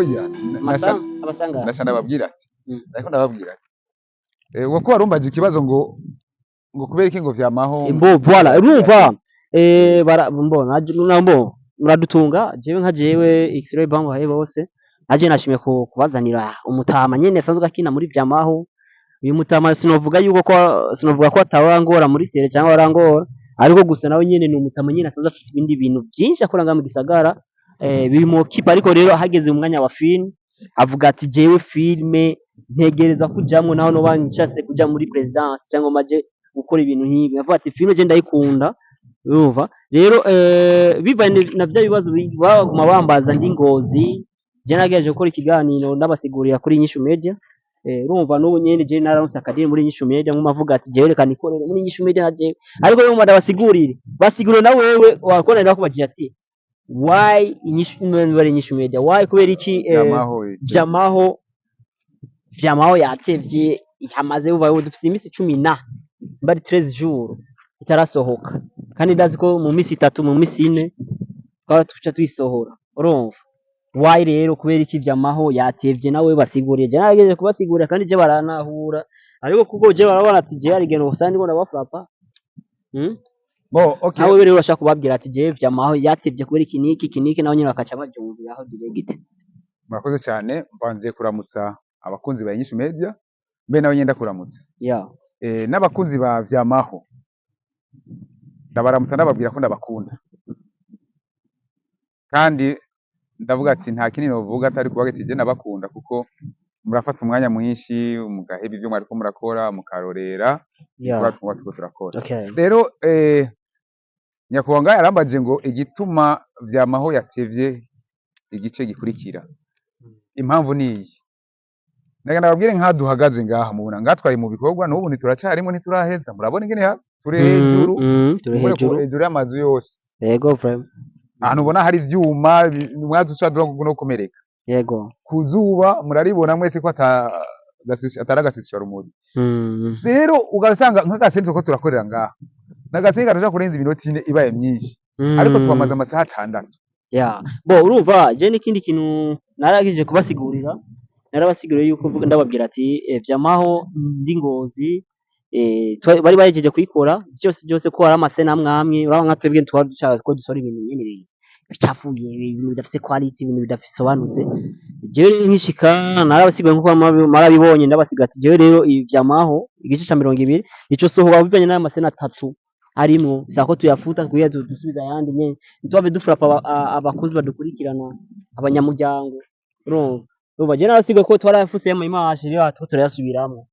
oya abasanga nasha ndababwira ati ariko ndababwira ati uwo ko warumbaje ikibazo ngo kubera iki ngo vyamaho voilà urumva muradutunga jewe nka jewe X-ray bank bahe bose naje nashimye kubazanira umutama nyene asanzwe akina muri vyamaho uyu mutama sinovuga ko atawangora muri tere cyangwa warangora ariko gusa nawe nyene ni umutama nyene asanzwe afite ibindi bintu byinshi akora nga mu gisagara birimo kipa ariko rero hageze umwanya wa film avuga ati jewe filme ntegereza kujamwe naho no banchase kuja muri presidence cyangwa maje gukora ibintu nk'ibi avuga ati filme je ndayikunda urumva rero bivanye na bya bibazo baguma bambaza ndi Ngozi je nagerageje gukora ikiganiro n'abasigurira kuri Nyishu Media urumva n'ubu nyene je nararonse akadini muri Nyishu Media nk'umavuga ati jewe reka nikorere muri Nyishu Media naje ariko rero basigurire na wewe wakorera kubagira ati why Nyishu Media why kubera iki vyamaho yatevye ihamaze ubaye dufite imisi 10 mbari 13 jours itarasohoka kandi ndazi ko mu misi 3 mu misi 4 twara tuca twisohora urumva why rero kubera iki vyamaho yatevye nawe basiguriye je narageje kubasigurira kandi je baranahura ariko kuko je barabona ati je arigeno usandi ngo ndabafrapa okay nawe rero urashaka kubabwira ati je vyamaho yatevye kubera kiniki nawe nyine bakaca bavyumvira aho direct murakoze cyane mbanze kuramutsa abakunzi ba Nyishu Media mbe nawe nyenda kuramutsa n'abakunzi ba vyamaho ndabaramutsa ndababwira ko ndabakunda kandi ndavuga ati nta kinini novuga atari kuvuga ati je nabakunda kuko murafata umwanya mwinshi mugaheba ibyo mwariko murakora mukarorera kuba turakora rero Nyakuwanga yarambaje ngo igituma vyamaho yatevye igice gikurikira impamvu niyi ndagenda babwire nka duhagaze ngaha mubona ngatwaye mu bikorwa n'ubu ntituracarimo ntituraheza murabona ingene hasi turi hejuru y'amazu yose yego frame ahantu ubona hari ivyuma mwadushadura no kumereka yego kuzuba muraribona mwese ko ataragasisha rumuri rero ugasanga nk'agasenzo ko turakorera ngaha nagasenga gataja kurenza iminota 4 ibaye myinshi ariko twamaze amasaha 6 urumva je n'ikindi kintu naragije kubasigurira narabasiguriye yuko ndababwira ati vyamaho ndi Ngozi bari bahejeje kuyikora byose ko ari amasena amwamwe urabona nka twebwe twadushaka ko dusora ibintu nyine bicafuye ibintu bidafise quality ibintu bidafisobanutse jewe nkishika narabasiguye nkuko marabibonye ndabasiga ati jewe rero ivyamaho igice ca 200 nico sohoka bivanye n'aya masena 3 arimo sako tuyafuta kuya dusubiza yandi nyene ntitwave dufrapa abakunzi badukurikirana abanyamuryango urumva je narasigaye ko twarayafuse ya image rero turayasubiramo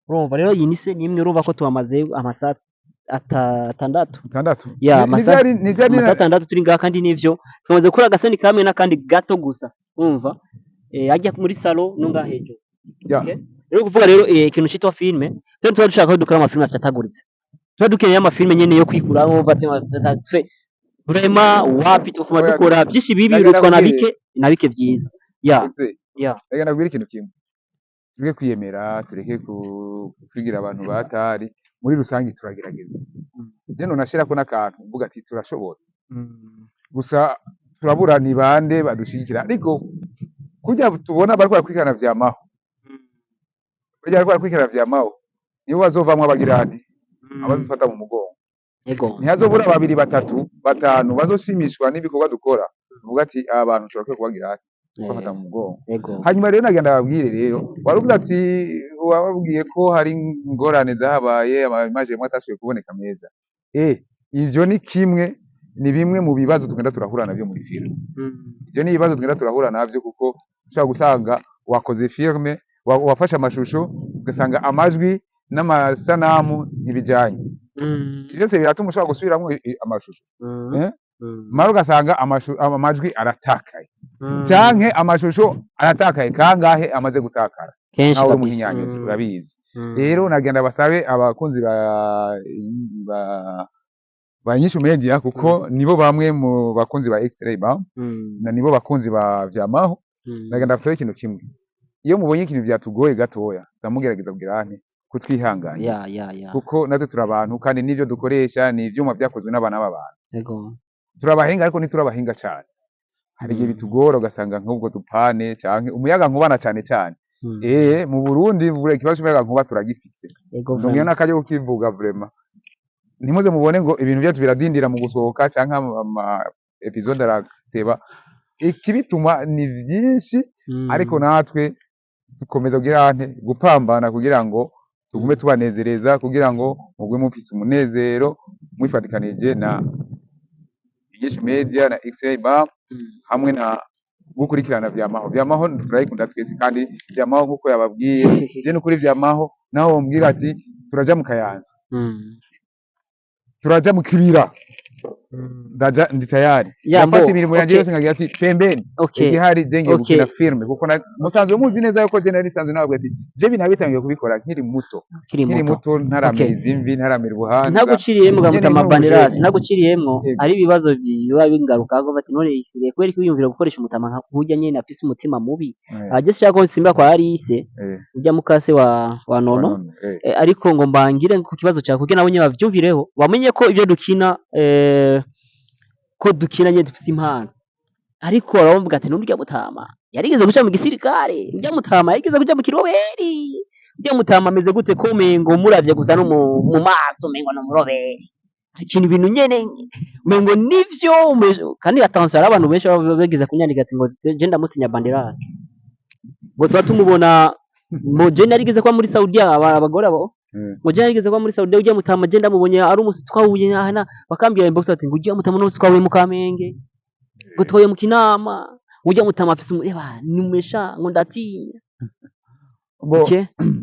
urumva rero iyi nise nimwe urumva ko twamaze amasaha 6 amasaha 6 turi ngaha kandi nivyo twamaze gukora agaseni kamwe n'akandi gato gusa urumva ajya muri salon no ngaha hejuru rero kuvuga rero ikintu citwa filme tuba dushaka ko dukora amafilme afataguritse tuba dukeneye amafilme nyene yo kwikuraho twe vraiment wapi tufuma dukora byinshi bibi rutwa nabike vyiza reka nabwire ikintu kimwe tureke kwiyemera tureke kwigira abantu batari muri rusangi turagerageza je nonashira ko nakantu mvuga ati turashobora gusa turabura ni bande badushigikira ariko kujya tubona bariko kwikana vyamaho nibo bazovamwe abagirani abazufata mu mugongo ntihazobura 2 3 5 bazoshimishwa n'ibikorwa dukora uvuga ati aba bantu turake kubagira bafata mu mugongo hanyuma rero nagenda babwire rero waruvuga ati wababwiye ko hari ingorane zahabaye image yamwe atashoboye kuboneka meza ivyo ni bimwe mu bibazo tugenda turahura navyo muri film ivyo ni ibibazo tugenda turahura navyo kuko ushaka gusanga wakoze filme wafashe amashusho ugasanga amajwi n'amasanamu ntibijanye byose biratuma ushaka gusubiramo amashusho mara ugasanga amajwi aratakaye canke amashusho aratakaye kangahe amaze gutakara nawe umuhinyanyuzi urabizi rero nagenda basabe abakunzi ba Nyishu Media kuko nibo bamwe mu bakunzi ba X-ray na nibo bakunzi ba vyamaho nagenda basabe ikintu kimwe iyo mubonye ikintu byatugoye gatoya zamugerageza kugira kutwihanganya kuko natwe turabantu kandi nivyo dukoresha ni ivyuma vyakozwe n'abana b'abantu turabahinga ariko ntiturabahinga cyane hari igihe bitugora ugasanga nk'ubwo dupane canke umuyaga nkubana cane mu Burundi bure ikibazo cy'umuyaga nkuba turagifise ndongiye n'akaryo kukivuga vraiment ntimuze mubone ngo ibintu byacu biradindira mu gusohoka canke ama episode arateba ikibituma ni vyinshi ariko natwe dukomeza kugira gupambana kugira ngo tugume tubanezereza kugira ngo mugwe mufise umunezero mwifatikanije na Igisho Media na X-Ray Bam hamwe na gukurikirana vyamaho turayikunda twese kandi vyamaho nkuko yababwiye je n'ukuri vyamaho naho mbwira ati turaja mu Kayanza turaja mu Kibira ndaja ndi tayari yafata imirimo yanje yose ngagira ati pembeni igihari jenge gukina filme kuko musanzwe muzi neza yuko je nari sanzwe nababwiye ati je binabitangiye kubikora nkiri muto ntarameza imvi ntaramera ubuhanga ntaguciriyemo gamutama Banderas ntaguciriyemo ari ibibazo biba bingaruka ko bati none isire kweri kwiyumvira gukoresha umutama nka kurya nyene afise umutima mubi aje shaka simba kwa Alice ujya mukase wa nono ariko ngo mbangire ku kibazo cya kuko nabo nyine bavyumvireho bamenye ko ibyo dukina ko dukina nyine dufise impano ariko baravuga ati n'urya mutama yarigeze guca mu gisirikare urya mutama yarigeze kuja mu kiroberi urya mutama ameze gute ko mengo muravye gusa no mu maso mengo no muroberi ikintu ibintu nyene mengo nivyo kandi attention ari abantu benshi bageze kunyandika ati ngo je ndamutinya Banderas ngo tuba tumubona mo je narigeze kwa muri Saudi abagore abo ngo je narigeze kwa muri Saudi urya mutama je ndamubonye ari umusi twahuye hana bakambira inbox ati ngo urya mutama no twahuye mu Kamenge ngo twahuye mu Kinama urya mutama afise numesha ngo ndatinya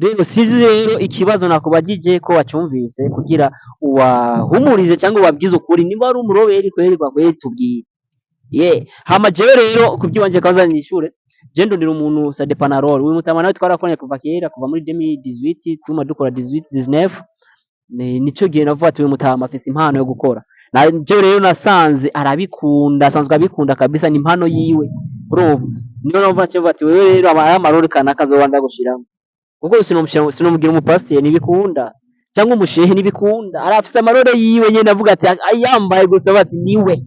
rero sizi rero ikibazo nakubagije ko wacumvise kugira uwahumurize cyangwa wabwize ukuri niba ari umuroberi kwererwa kweri tubwiye hama jewe rero kubyiwanje kazanye ishure je ndondera umuntu sa de Panarol uyu mutama nawe twarakoranye kuva kera kuva muri 2018 tuma dukora 18 19 nico gihe navuga ati uyu mutama afise impano yo gukora na je rero nasanze arabikunda asanzwe abikunda kabisa ni impano yiwe urumva niyo navuga ati wewe rero amarore kana kazobanda gushiramo kuko sinomugira umupasiteri nibikunda cyangwa umushehe nibikunda arafise amarore yiwe nyene avuga ati ayambaye gusa bati niwe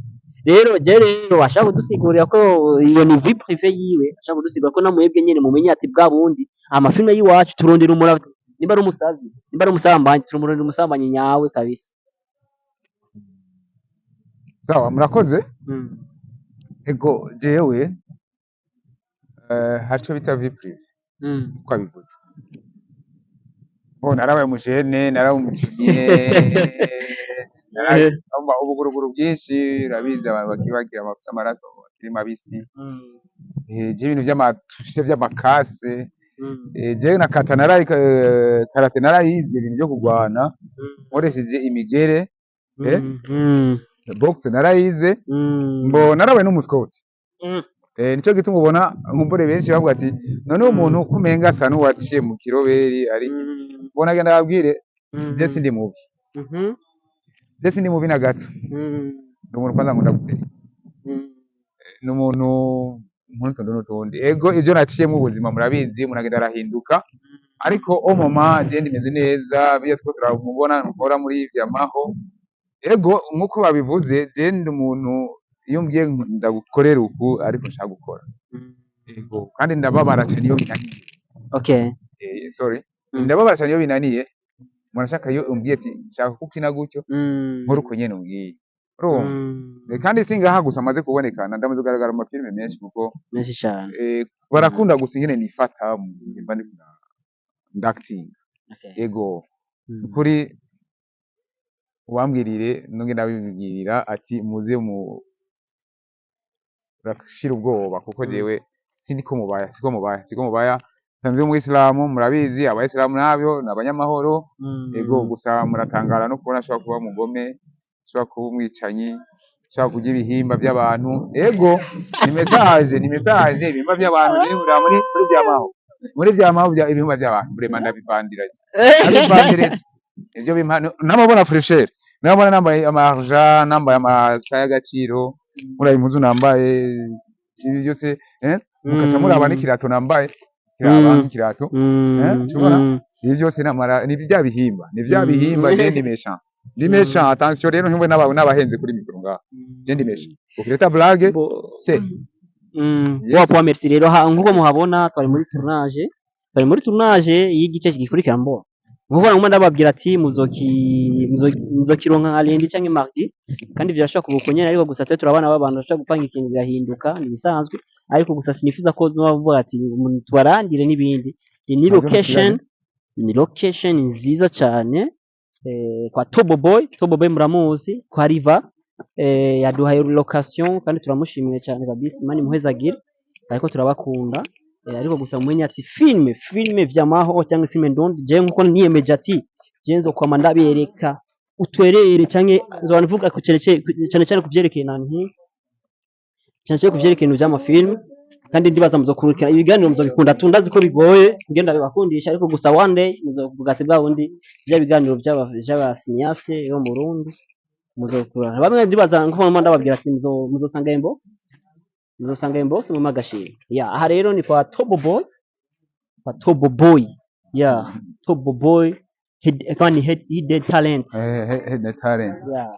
rero je rero ashaka kudusigurira ko iyo ni vie privée yiwe ashaka kudusigura ko namwebwe nyene mumenye ati bwa bundi amafilme yiwacu turondera umurava nimba ari umusazi nimba ari umusambanyi turumurondera umusambanyi nyawe kabisa sawa murakoze ego jewe haricyo bita vie privée uko abivuze narabaye umujene naraumukinye ubuguruguru bwinshi urabizi abantu bakibagira amafise amaraso akiri mabisi je ibintu vy'amakase je na kata karate narayize ibintu byo kugwana nkoresheje imigere box narayize mbo narabaye n'umuskoti nico gituma ubona nkumbure benshi bavuga ati none umuntu kumenga asa n'uwaciye mu kiroberi ari mbona agenda ababwire je sindi mubi ndetse ndi mubi na gato ndi umuntu kwanza nkunda gutera ni umuntu n'utundi ego ibyo naciyemo ubuzima murabizi muragenda arahinduka ariko omoma je ndimeze neza biyo two turamubona nkora muri vyamaho ego nkuko babivuze je ndi umuntu iyo mbwiye ndagukorera uku ariko nshaka gukora ego kandi ndababara cyane iyo binaniye sorry ndababara cyane iyo binaniye murashaka iyo umbwiye ati nshaka kukina gutyo nkuru uko nyene umbwiye kandi singaha gusa amaze kubonekana ndamaze kugaragara mu mafilme menshi kuko menshi cyane barakunda gusa ingene nifata mba ndacting ego kuri uwambwirire nunge ndabibwirira ati muze mu rashira ubwoba kuko jewe sindiko mubaya sanzwe mu Islamu murabizi abayisilamu nabyo nabanyamahoro ego gusa muratangara no kubona ashobora kuba mugome ashobora kuba umwicanyi ashobora kugira ibihimba by'abantu ego ni message ibihimba by'abantu muri vyamaho ibihimba by'abantu vraiment ndabivandira ivyo bimpano namabona fresher namabona nambaye amarja nambaye amasaya y'agaciro murayi impuzu nambaye ibi byose mukaca muraba n'ikirato nambaye kirato tubona ibi byose namara ni bya bihimba je ndi méchant attention rero ntimwe n'abahenze kuri mikoro ngaha je ndi méchant ukireta blague c'est Wa merci rero nkuko muhabona twari muri tournage y'igice gikurikira mbo nkuko namwe ndababwira ati muzokironka alendi canke mardi kandi byashaka kubukunyera ariko gusa twe turabana babantu bashaka gupanga ikintu gahinduka nibisanzwe ariko gusa sinifuza ko bavuga ati tubarangire n'ibindi ni location nziza cyane kwa Tobo Boy muramuzi kwa Riva yaduhaye location kandi turamushimiye cyane kabisa Imana imuhezagire ariko turabakunda ariko gusa mumenye ati filme vyamaho cyangwa filme ndondi je nkuko niyemeje ati je nzo kwama ndabereka utwerere canke nzobanvuga ku cyane kuvyerekeye nanti cyane kuvyerekeye ibintu vy'amafilme kandi ndibaza muzokurikira ibiganiro muzobikunda tundazi ko bigoye ngenda bibakundisha ariko gusa one day muzovuga ati bwa wundi bya biganiro by'abasinyase yo mu Burundi muzokura bamwe ndibaza nko ndababwira ati muzosanga inbox mu magashini aha rero ni kwa Tobo Boy Tobo Boy hidden talent hidden talent